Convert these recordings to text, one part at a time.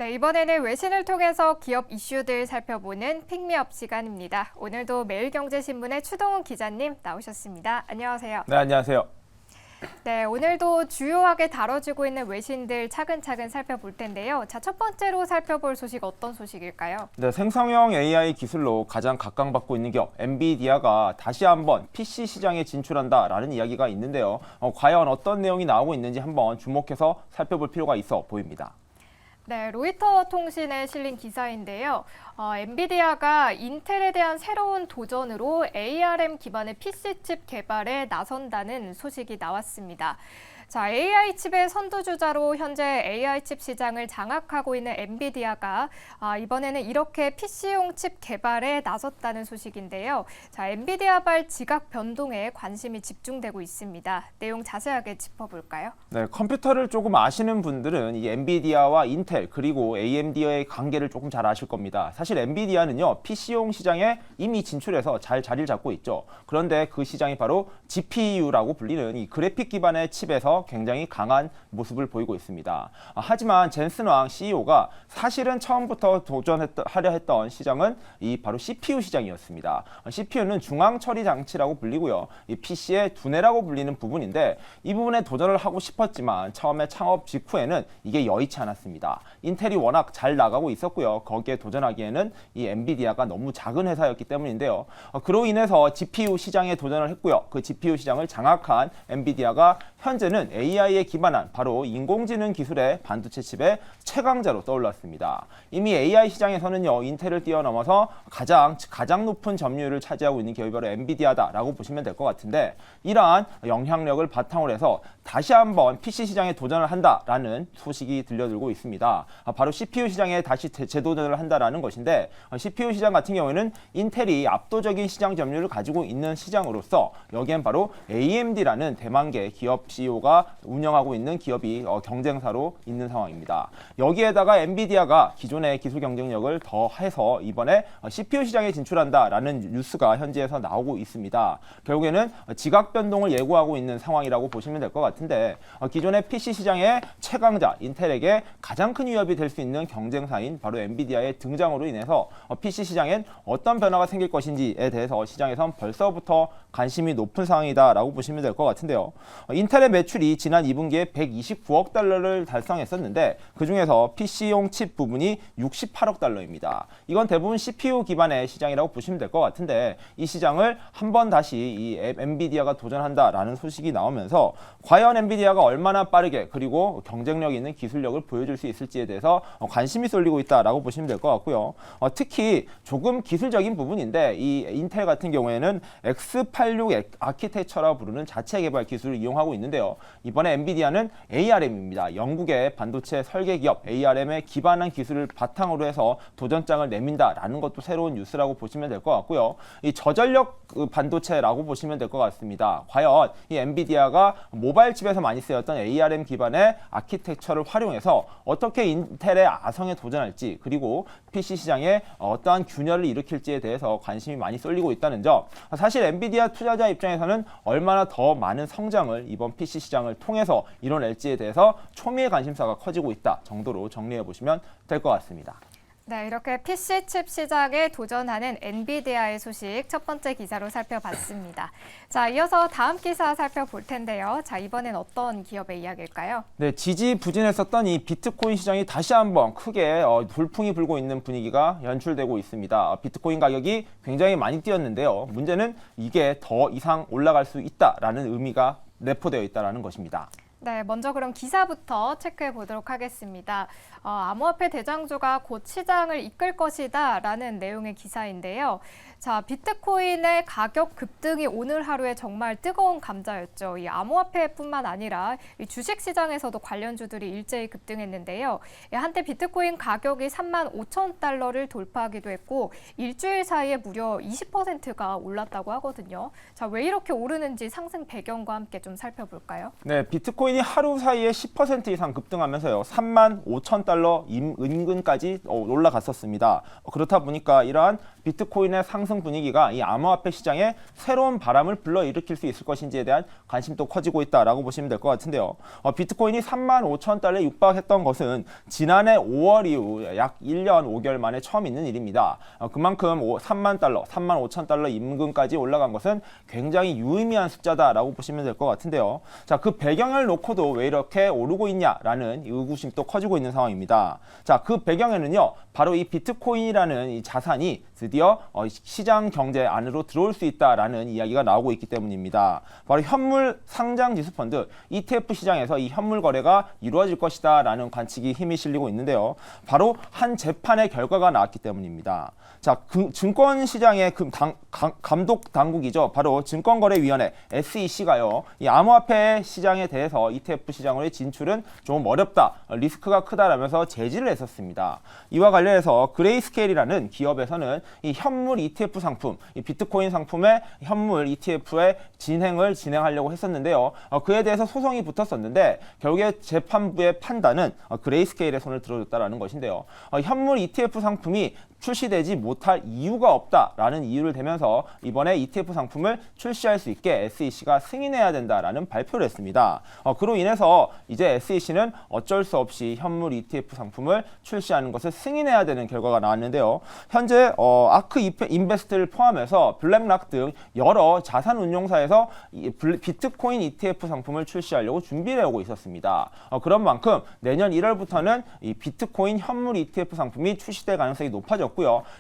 네, 이번에는 외신을 통해서 기업 이슈들 살펴보는 픽미업 시간입니다. 오늘도 매일경제신문의 추동훈 기자님 나오셨습니다. 안녕하세요. 네, 안녕하세요. 네, 오늘도 주요하게 다뤄지고 있는 외신들 차근차근 살펴볼 텐데요. 자, 첫 번째로 살펴볼 소식 어떤 소식일까요? 네, 생성형 AI 기술로 가장 각광받고 있는 기업 엔비디아가 다시 한번 PC 시장에 진출한다라는 이야기가 있는데요. 과연 어떤 내용이 나오고 있는지 한번 주목해서 살펴볼 필요가 있어 보입니다. 네, 로이터 통신에 실린 기사인데요. 엔비디아가 인텔에 대한 새로운 도전으로 ARM 기반의 PC칩 개발에 나선다는 소식이 나왔습니다. 자, AI 칩의 선두주자로 현재 AI 칩 시장을 장악하고 있는 엔비디아가 이번에는 이렇게 PC용 칩 개발에 나섰다는 소식인데요. 자, 엔비디아발 지각 변동에 관심이 집중되고 있습니다. 내용 자세하게 짚어볼까요? 네, 컴퓨터를 조금 아시는 분들은 이 엔비디아와 인텔 그리고 AMD의 관계를 조금 잘 아실 겁니다. 사실 엔비디아는요, PC용 시장에 이미 진출해서 잘 자리를 잡고 있죠. 그런데 그 시장이 바로 GPU라고 불리는 이 그래픽 기반의 칩에서 굉장히 강한 모습을 보이고 있습니다. 하지만 젠슨 왕 CEO가 사실은 처음부터 도전하려 했던 시장은 이 바로 CPU 시장이었습니다. CPU는 중앙 처리 장치라고 불리고요. 이 PC의 두뇌라고 불리는 부분인데 이 부분에 도전을 하고 싶었지만 처음에 창업 직후에는 이게 여의치 않았습니다. 인텔이 워낙 잘 나가고 있었고요. 거기에 도전하기에는 이 엔비디아가 너무 작은 회사였기 때문인데요. 그로 인해서 GPU 시장에 도전을 했고요. 그 GPU 시장을 장악한 엔비디아가 현재는 AI에 기반한 바로 인공지능 기술의 반도체 칩의 최강자로 떠올랐습니다. 이미 AI 시장에서는요, 인텔을 뛰어넘어서 가장 높은 점유율을 차지하고 있는 기업이 바로 엔비디아다라고 보시면 될 것 같은데, 이러한 영향력을 바탕으로 해서 다시 한번 PC 시장에 도전을 한다라는 소식이 들려들고 있습니다. 바로 CPU 시장에 다시 재도전을 한다라는 것인데, CPU 시장 같은 경우에는 인텔이 압도적인 시장 점유율을 가지고 있는 시장으로서 여기엔 바로 AMD라는 대만계 기업 CEO가 운영하고 있는 기업이 경쟁사로 있는 상황입니다. 여기에다가 엔비디아가 기존의 기술 경쟁력을 더해서 이번에 CPU 시장에 진출한다라는 뉴스가 현지에서 나오고 있습니다. 결국에는 지각 변동을 예고하고 있는 상황이라고 보시면 될 것 같은데, 기존의 PC 시장의 최강자 인텔에게 가장 큰 위협이 될 수 있는 경쟁사인 바로 엔비디아의 등장으로 인해서 PC 시장엔 어떤 변화가 생길 것인지에 대해서 시장에선 벌써부터 관심이 높은 상황이다라고 보시면 될 것 같은데요. 인텔의 매출이 지난 2분기에 129억 달러를 달성했었는데 그중에서 PC용 칩 부분이 68억 달러입니다. 이건 대부분 CPU 기반의 시장이라고 보시면 될 것 같은데, 이 시장을 한번 다시 이 엔비디아가 도전한다라는 소식이 나오면서 과연 엔비디아가 얼마나 빠르게 그리고 경쟁력 있는 기술력을 보여줄 수 있을지에 대해서 관심이 쏠리고 있다라고 보시면 될 것 같고요. 특히 조금 기술적인 부분인데 이 인텔 같은 경우에는 X86 아키텍처라고 부르는 자체 개발 기술을 이용하고 있는데요. 이번에 엔비디아는 ARM입니다. 영국의 반도체 설계 기업 ARM에 기반한 기술을 바탕으로 해서 도전장을 내민다라는 것도 새로운 뉴스라고 보시면 될 것 같고요. 이 저전력 반도체라고 보시면 될 것 같습니다. 과연 이 엔비디아가 모바일 칩에서 많이 쓰였던 ARM 기반의 아키텍처를 활용해서 어떻게 인텔의 아성에 도전할지, 그리고 PC 시장에 어떠한 균열을 일으킬지에 대해서 관심이 많이 쏠리고 있다는 점, 사실 엔비디아 투자자 입장에서는 얼마나 더 많은 성장을 이번 PC 시장을 통해서 이뤄낼지에 대해서 초미의 관심사가 커지고 있다 정도로 정리해 보시면 될 것 같습니다. 네, 이렇게 PC 칩 시장에 도전하는 엔비디아의 소식 첫 번째 기사로 살펴봤습니다. 자, 이어서 다음 기사 살펴볼 텐데요. 자, 이번엔 어떤 기업의 이야기일까요? 네, 지지부진했었던 이 비트코인 시장이 다시 한번 크게 돌풍이 불고 있는 분위기가 연출되고 있습니다. 비트코인 가격이 굉장히 많이 뛰었는데요. 문제는 이게 더 이상 올라갈 수 있다라는 의미가 내포되어 있다는 것입니다. 네, 먼저 그럼 기사부터 체크해 보도록 하겠습니다. 암호화폐 대장주가 곧 시장을 이끌 것이다 라는 내용의 기사인데요. 자, 비트코인의 가격 급등이 오늘 하루에 정말 뜨거운 감자였죠. 이 암호화폐뿐만 아니라 이 주식시장에서도 관련주들이 일제히 급등했는데요. 한때 비트코인 가격이 35,000달러를 돌파하기도 했고 일주일 사이에 무려 20%가 올랐다고 하거든요. 자, 왜 이렇게 오르는지 상승 배경과 함께 좀 살펴볼까요? 네, 비트코인이 하루 사이에 10% 이상 급등하면서요. 35,000달러 달러 인근까지 올라갔었습니다. 그렇다 보니까 이러한 비트코인의 상승 분위기가 이 암호화폐 시장에 새로운 바람을 불러일으킬 수 있을 것인지에 대한 관심도 커지고 있다라고 보시면 될 것 같은데요. 비트코인이 35,000달러에 육박했던 것은 지난해 5월 이후 약 1년 5개월 만에 처음 있는 일입니다. 그만큼 3만 달러, 35,000달러 인근까지 올라간 것은 굉장히 유의미한 숫자다라고 보시면 될 것 같은데요. 자, 그 배경을 놓고도 왜 이렇게 오르고 있냐라는 의구심도 커지고 있는 상황입니다. 자, 그 배경에는요, 바로 이 비트코인이라는 이 자산이 드디어 시장 경제 안으로 들어올 수 있다라는 이야기가 나오고 있기 때문입니다. 바로 현물 상장 지수 펀드 ETF 시장에서 이 현물 거래가 이루어질 것이다라는 관측이 힘이 실리고 있는데요. 바로 한 재판의 결과가 나왔기 때문입니다. 자, 증권 시장의 감독 당국이죠. 바로 증권거래위원회 SEC가요. 이 암호화폐 시장에 대해서 ETF 시장으로의 진출은 좀 어렵다, 리스크가 크다라면서 제지를 했었습니다. 이와 관련해서 그레이스케일이라는 기업에서는 이 현물 ETF 상품, 이 비트코인 상품의 현물 ETF의 진행하려고 했었는데요. 그에 대해서 소송이 붙었었는데 결국에 재판부의 판단은 그레이스케일의 손을 들어줬다라는 것인데요. 현물 ETF 상품이 출시되지 못할 이유가 없다라는 이유를 대면서 이번에 ETF 상품을 출시할 수 있게 SEC가 승인해야 된다라는 발표를 했습니다. 그로 인해서 이제 SEC는 어쩔 수 없이 현물 ETF 상품을 출시하는 것을 승인해야 되는 결과가 나왔는데요. 현재 아크 인베스트를 포함해서 블랙락 등 여러 자산 운용사에서 비트코인 ETF 상품을 출시하려고 준비를 해오고 있었습니다. 그런 만큼 내년 1월부터는 이 비트코인 현물 ETF 상품이 출시될 가능성이 높아졌고요.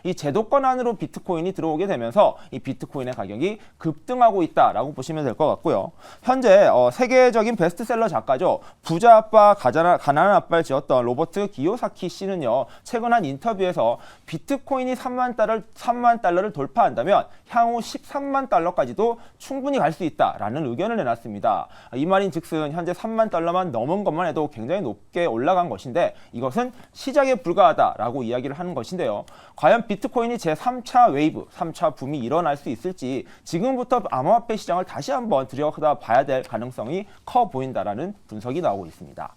이 제도권 안으로 비트코인이 들어오게 되면서 이 비트코인의 가격이 급등하고 있다라고 보시면 될 것 같고요. 현재 세계적인 베스트셀러 작가죠. 부자 아빠 가난한 아빠를 지었던 로버트 기요사키 씨는요. 최근 한 인터뷰에서 비트코인이 3만 달러를 돌파한다면 향후 13만 달러까지도 충분히 갈 수 있다라는 의견을 내놨습니다. 이 말인 즉슨 현재 3만 달러만 넘은 것만 해도 굉장히 높게 올라간 것인데 이것은 시작에 불과하다라고 이야기를 하는 것인데요. 과연 비트코인이 제3차 웨이브, 3차 붐이 일어날 수 있을지 지금부터 암호화폐 시장을 다시 한번 들여다봐야 될 가능성이 커 보인다라는 분석이 나오고 있습니다.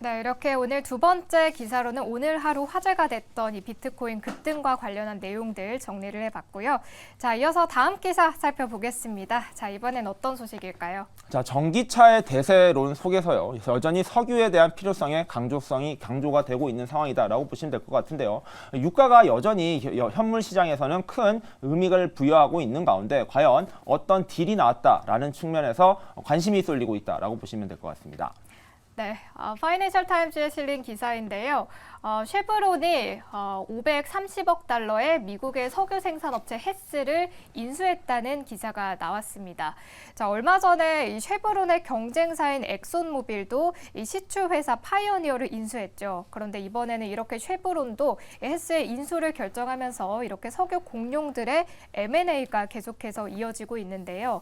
네, 이렇게 오늘 두 번째 기사로는 오늘 하루 화제가 됐던 이 비트코인 급등과 관련한 내용들 정리를 해봤고요. 자, 이어서 다음 기사 살펴보겠습니다. 자, 이번엔 어떤 소식일까요? 자, 전기차의 대세론 속에서요. 여전히 석유에 대한 필요성의 강조가 되고 있는 상황이다라고 보시면 될 것 같은데요. 유가가 여전히 현물 시장에서는 큰 의미를 부여하고 있는 가운데 과연 어떤 딜이 나왔다라는 측면에서 관심이 쏠리고 있다라고 보시면 될 것 같습니다. 네, 파이낸셜 타임즈에 실린 기사인데요. 쉐브론이 530억 달러의 미국의 석유 생산업체 헤스를 인수했다는 기사가 나왔습니다. 자, 얼마 전에 이 쉐브론의 경쟁사인 엑손모빌도 이 시추 회사 파이오니어를 인수했죠. 그런데 이번에는 이렇게 쉐브론도 헤스의 인수를 결정하면서 이렇게 석유 공룡들의 M&A가 계속해서 이어지고 있는데요.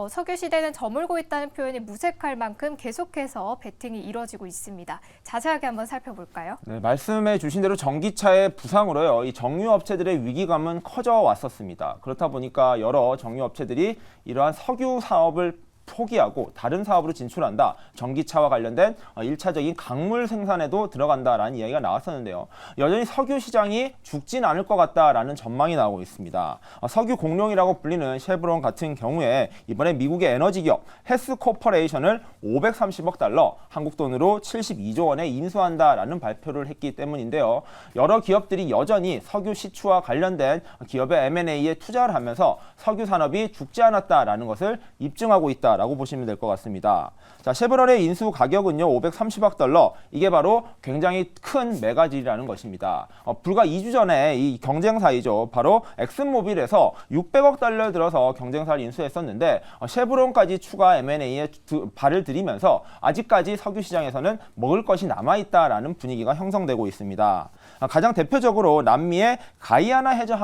석유 시대는 저물고 있다는 표현이 무색할 만큼 계속해서 베팅이 이루어지고 있습니다. 자세하게 한번 살펴볼까요? 네, 말씀해 주신 대로 전기차의 부상으로요. 이 정유업체들의 위기감은 커져 왔었습니다. 그렇다 보니까 여러 정유업체들이 이러한 석유 사업을 포기하고 다른 사업으로 진출한다. 전기차와 관련된 1차적인 강물 생산에도 들어간다라는 이야기가 나왔었는데요. 여전히 석유 시장이 죽진 않을 것 같다라는 전망이 나오고 있습니다. 석유 공룡이라고 불리는 쉐브론 같은 경우에 이번에 미국의 에너지 기업 헤스 코퍼레이션을 530억 달러, 한국 돈으로 72조 원에 인수한다라는 발표를 했기 때문인데요. 여러 기업들이 여전히 석유 시추와 관련된 기업의 M&A에 투자를 하면서 석유 산업이 죽지 않았다라는 것을 입증하고 있다. 라고 보시면 될 것 같습니다. 자, 쉐브론의 인수 가격은요 530억 달러. 이게 바로 굉장히 큰 메가딜이라는 것입니다. 불과 2주 전에 이 경쟁사이죠. 바로 엑슨모빌에서 600억 달러 들어서 경쟁사를 인수했었는데 쉐브론까지 추가 M&A에 발을 들이면서 아직까지 석유 시장에서는 먹을 것이 남아있다라는 분위기가 형성되고 있습니다. 가장 대표적으로 남미의 가이아나 해저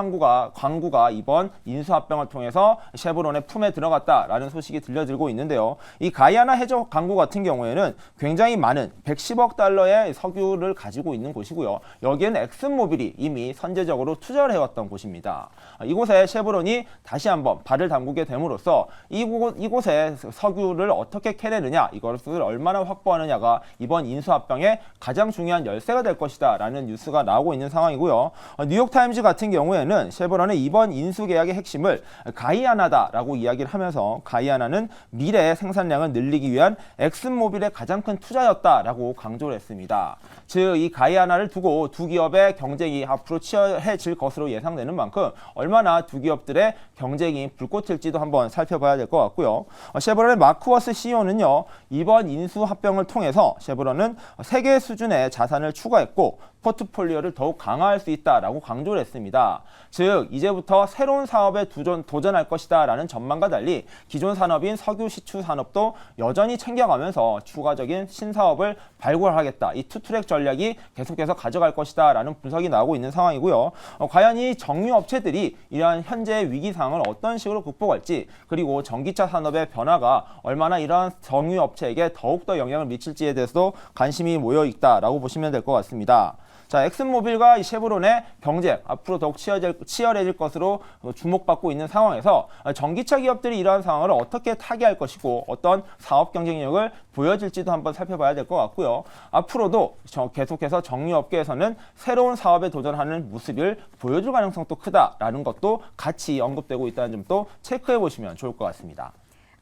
광구가 이번 인수합병을 통해서 쉐보론의 품에 들어갔다라는 소식이 들려들고 있는데요. 이 가이아나 해저 광구 같은 경우에는 굉장히 많은 110억 달러의 석유를 가지고 있는 곳이고요. 여기에는 엑슨모빌이 이미 선제적으로 투자를 해왔던 곳입니다. 이곳에 쉐보론이 다시 한번 발을 담그게 됨으로써 이곳에 석유를 어떻게 캐내느냐, 이것을 얼마나 확보하느냐가 이번 인수합병의 가장 중요한 열쇠가 될 것이다 라는 뉴스가 나오고 있는 상황이고요. 뉴욕타임즈 같은 경우에는 쉐보론의 이번 인수 계약의 핵심을 가이아나다라고 이야기를 하면서 가이아나는 미래의 생산량을 늘리기 위한 엑슨모빌의 가장 큰 투자였다라고 강조를 했습니다. 즉, 이 가이아나를 두고 두 기업의 경쟁이 앞으로 치열해질 것으로 예상되는 만큼 얼마나 두 기업들의 경쟁이 불꽃일지도 한번 살펴봐야 될 것 같고요. 쉐보론의 마크 워스 CEO는요, 이번 인수 합병을 통해서 쉐보론은 세계 수준의 자산을 추가했고 포트폴리오를 더욱 강화할 수 있다라고 강조를 했습니다. 즉, 이제부터 새로운 사업에 도전할 것이다 라는 전망과 달리 기존 산업인 석유 시추 산업도 여전히 챙겨가면서 추가적인 신사업을 발굴하겠다. 이 투트랙 전략이 계속해서 가져갈 것이다 라는 분석이 나오고 있는 상황이고요. 과연 이 정유 업체들이 이러한 현재의 위기 상황을 어떤 식으로 극복할지, 그리고 전기차 산업의 변화가 얼마나 이러한 정유 업체에게 더욱더 영향을 미칠지에 대해서도 관심이 모여 있다라고 보시면 될 것 같습니다. 자, 엑슨모빌과 이 쉐보론의 경쟁 앞으로 더욱 치열해질 것으로 주목받고 있는 상황에서 전기차 기업들이 이러한 상황을 어떻게 타개할 것이고 어떤 사업 경쟁력을 보여줄지도 한번 살펴봐야 될 것 같고요. 앞으로도 계속해서 정유업계에서는 새로운 사업에 도전하는 모습을 보여줄 가능성도 크다라는 것도 같이 언급되고 있다는 점도 체크해 보시면 좋을 것 같습니다.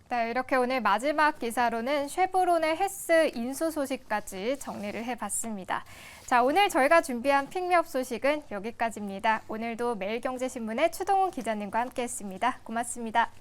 네, 이렇게 오늘 마지막 기사로는 쉐보론의 헤스 인수 소식까지 정리를 해봤습니다. 자, 오늘 저희가 준비한 픽미업 소식은 여기까지입니다. 오늘도 매일경제신문의 추동훈 기자님과 함께했습니다. 고맙습니다.